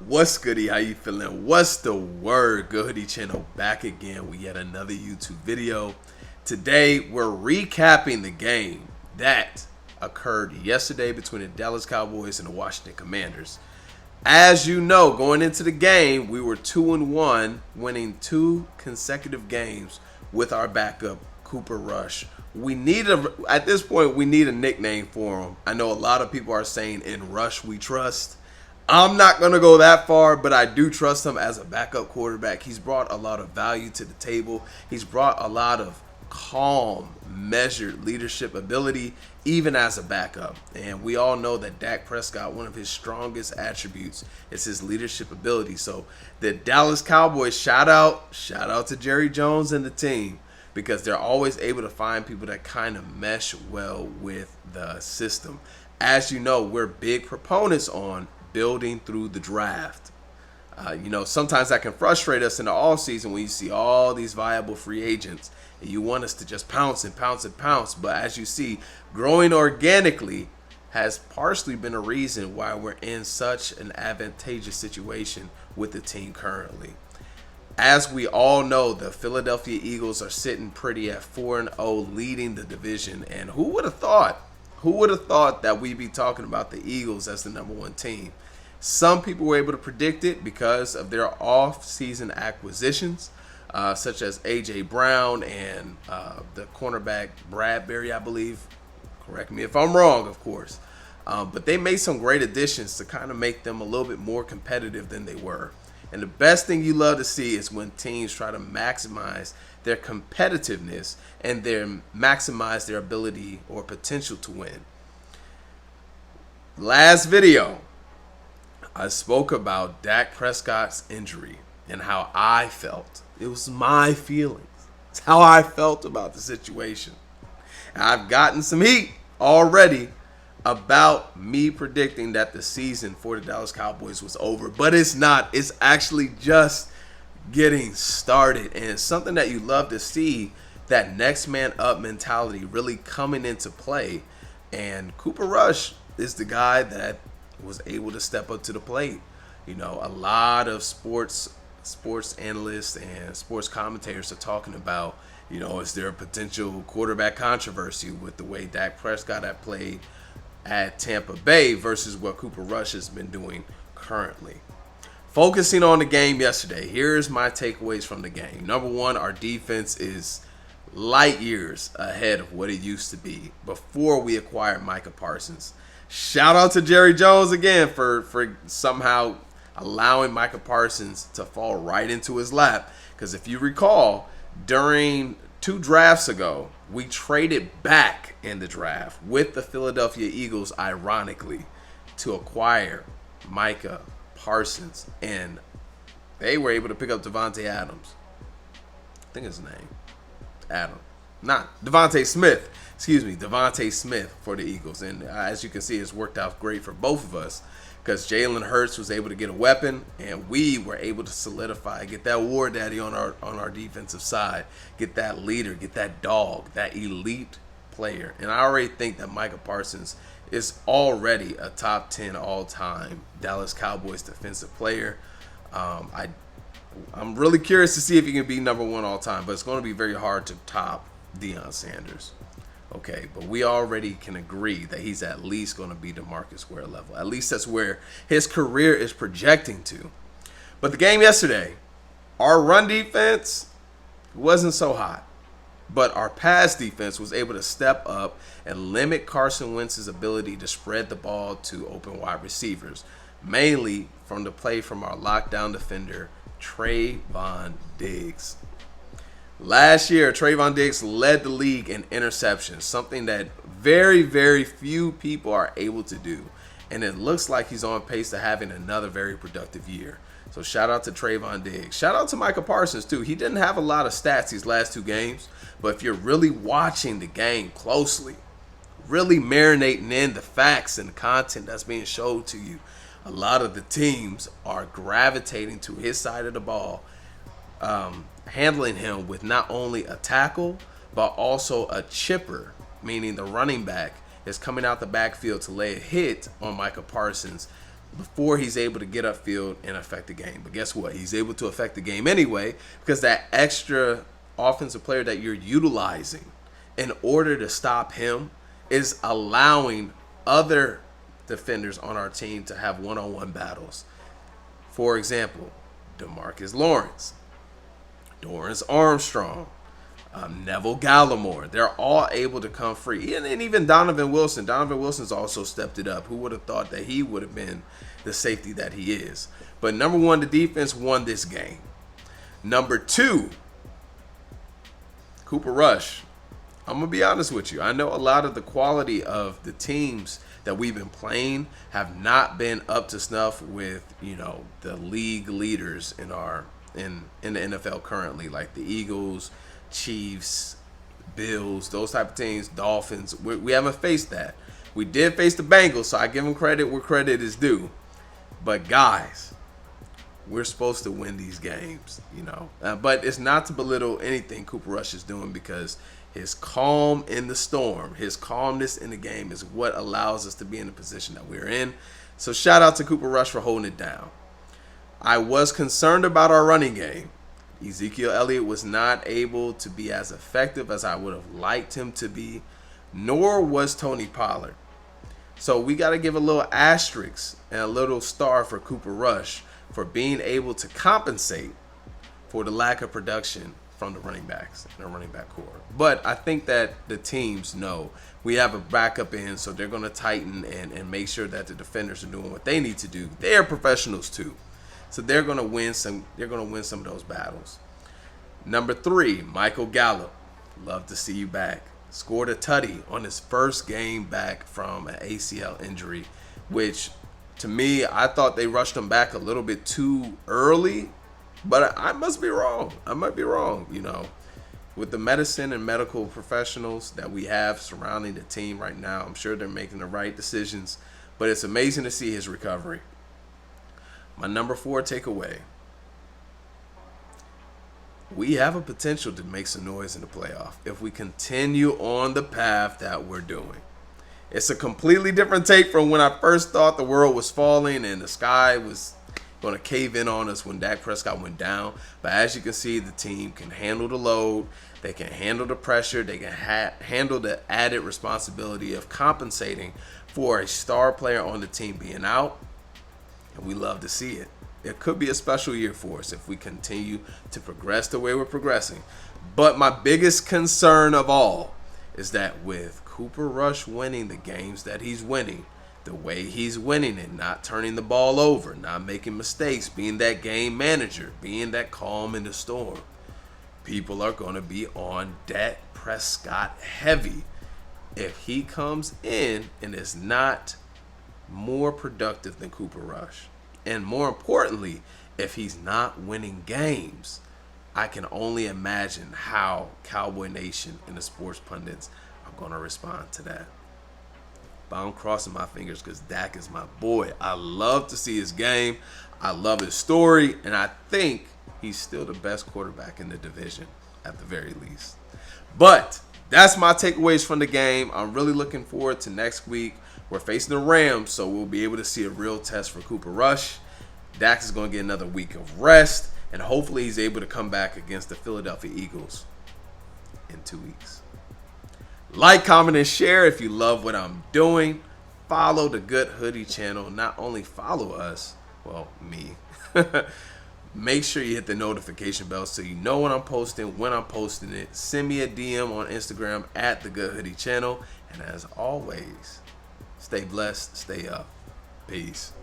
What's goody? How you feeling? What's the word? Good Hoodie Channel back again with yet another YouTube video. Today we're recapping the game that occurred yesterday between the Dallas Cowboys and the Washington Commanders. As you know, going into the game, we were 2-1, winning 2 consecutive games with our backup Cooper Rush. At this point, we need a nickname for him. I know a lot of people are saying in Rush we trust. I'm not going to go that far, but I do trust him as a backup quarterback. He's brought a lot of value to the table. He's brought a lot of calm, measured leadership ability, even as a backup. And we all know that Dak Prescott, one of his strongest attributes is his leadership ability. So the Dallas Cowboys, shout out to Jerry Jones and the team, because they're always able to find people that kind of mesh well with the system. As you know, we're big proponents on building through the draft. Sometimes that can frustrate us in the offseason when you see all these viable free agents and you want us to just pounce and pounce and pounce. But as you see, growing organically has partially been a reason why we're in such an advantageous situation with the team currently. As we all know, the Philadelphia Eagles are sitting pretty at 4-0, leading the division. And who would have thought? Who would have thought that we'd be talking about the Eagles as the #1 team? Some people were able to predict it because of their off-season acquisitions, such as A.J. Brown and the cornerback Bradbury, I believe. Correct me if I'm wrong, of course. But they made some great additions to kind of make them a little bit more competitive than they were. And the best thing you love to see is when teams try to maximize their competitiveness and maximize their ability or potential to win. Last video, I spoke about Dak Prescott's injury and how I felt. It was my feelings. It's how I felt about the situation. And I've gotten some heat already about me predicting that the season for the Dallas Cowboys was over. But it's not. It's actually just getting started. And it's something that you love to see, that next man up mentality really coming into play. And Cooper Rush is the guy that was able to step up to the plate. A lot of sports analysts and sports commentators are talking about, is there a potential quarterback controversy with the way Dak Prescott had played at Tampa Bay versus what Cooper Rush has been doing currently. Focusing on the game yesterday, here's my takeaways from the game. Number one, our defense is light years ahead of what it used to be before we acquired Micah Parsons. Shout out to Jerry Jones again for somehow allowing Micah Parsons to fall right into his lap. Because if you recall, during 2 drafts ago, we traded back in the draft with the Philadelphia Eagles, ironically, to acquire Micah Parsons. And they were able to pick up Devontae Adams. I think his name. Devontae Smith. Devontae Smith for the Eagles. And as you can see, it's worked out great for both of us, because Jalen Hurts was able to get a weapon, and we were able to solidify, get that war daddy on our defensive side, get that leader, get that dog, that elite player. And I already think that Micah Parsons is already a top 10 all-time Dallas Cowboys defensive player. I'm really curious to see if he can be #1 all-time, but it's going to be very hard to top Deion Sanders. Okay, but we already can agree that he's at least going to be DeMarcus Ware level. At least that's where his career is projecting to. But the game yesterday, our run defense wasn't so hot. But our pass defense was able to step up and limit Carson Wentz's ability to spread the ball to open wide receivers, mainly from the play from our lockdown defender, Trayvon Diggs. Last year, Trayvon Diggs led the league in interceptions, something that very, very few people are able to do. And it looks like he's on pace to having another very productive year. So shout out to Trayvon Diggs. Shout out to Micah Parsons, too. He didn't have a lot of stats these last 2 games, but if you're really watching the game closely, really marinating in the facts and the content that's being showed to you, a lot of the teams are gravitating to his side of the ball, handling him with not only a tackle, but also a chipper, meaning the running back is coming out the backfield to lay a hit on Micah Parsons, before he's able to get upfield and affect the game. But guess what? He's able to affect the game anyway, because that extra offensive player that you're utilizing in order to stop him is allowing other defenders on our team to have one-on-one battles. For example, DeMarcus Lawrence, Dorrance Armstrong, Neville Gallimore. They're all able to come free. And even Donovan Wilson. Donovan Wilson's also stepped it up. Who would have thought that he would have been the safety that he is? But number one, the defense won this game. Number two, Cooper Rush. I'm going to be honest with you. I know a lot of the quality of the teams that we've been playing have not been up to snuff with, the league leaders in the NFL currently, like the Eagles, Chiefs, Bills, those type of teams, Dolphins. We haven't faced that. We did face the Bengals, so I give them credit where credit is due. But guys, we're supposed to win these games, But it's not to belittle anything Cooper Rush is doing, because his calm in the storm, his calmness in the game is what allows us to be in the position that we're in. So shout out to Cooper Rush for holding it down. I was concerned about our running game. Ezekiel Elliott was not able to be as effective as I would have liked him to be, nor was Tony Pollard. So we got to give a little asterisk and a little star for Cooper Rush for being able to compensate for the lack of production from the running backs and the running back core. But I think that the teams know we have a backup in, so they're going to tighten and make sure that the defenders are doing what they need to do. They are professionals too. So they're going to win some of those battles. Number three, Michael Gallup. Love to see you back. Scored a tutty on his first game back from an ACL injury, which to me, I thought they rushed him back a little bit too early, but I must be wrong. I might be wrong, With the medicine and medical professionals that we have surrounding the team right now, I'm sure they're making the right decisions, but it's amazing to see his recovery. My number four takeaway. We have a potential to make some noise in the playoff if we continue on the path that we're doing. It's a completely different take from when I first thought the world was falling and the sky was going to cave in on us when Dak Prescott went down. But as you can see, the team can handle the load. They can handle the pressure. They can handle the added responsibility of compensating for a star player on the team being out. And we love to see it. It could be a special year for us if we continue to progress the way we're progressing. But my biggest concern of all is that with Cooper Rush winning the games that he's winning, the way he's winning it, not turning the ball over, not making mistakes, being that game manager, being that calm in the storm, people are going to be on Dak Prescott heavy if he comes in and is not more productive than Cooper Rush. And more importantly, if he's not winning games, I can only imagine how Cowboy Nation and the sports pundits are going to respond to that. But I'm crossing my fingers because Dak is my boy. I love to see his game. I love his story. And I think he's still the best quarterback in the division at the very least. But that's my takeaways from the game. I'm really looking forward to next week. We're facing the Rams, so we'll be able to see a real test for Cooper Rush. Dak is going to get another week of rest, and hopefully he's able to come back against the Philadelphia Eagles in 2 weeks. Like, comment, and share if you love what I'm doing. Follow the Good Hoodie channel. Not only follow us, well, me. Make sure you hit the notification bell so you know when I'm posting, it. Send me a DM on Instagram at the Good Hoodie channel. And as always, stay blessed, stay up. Peace.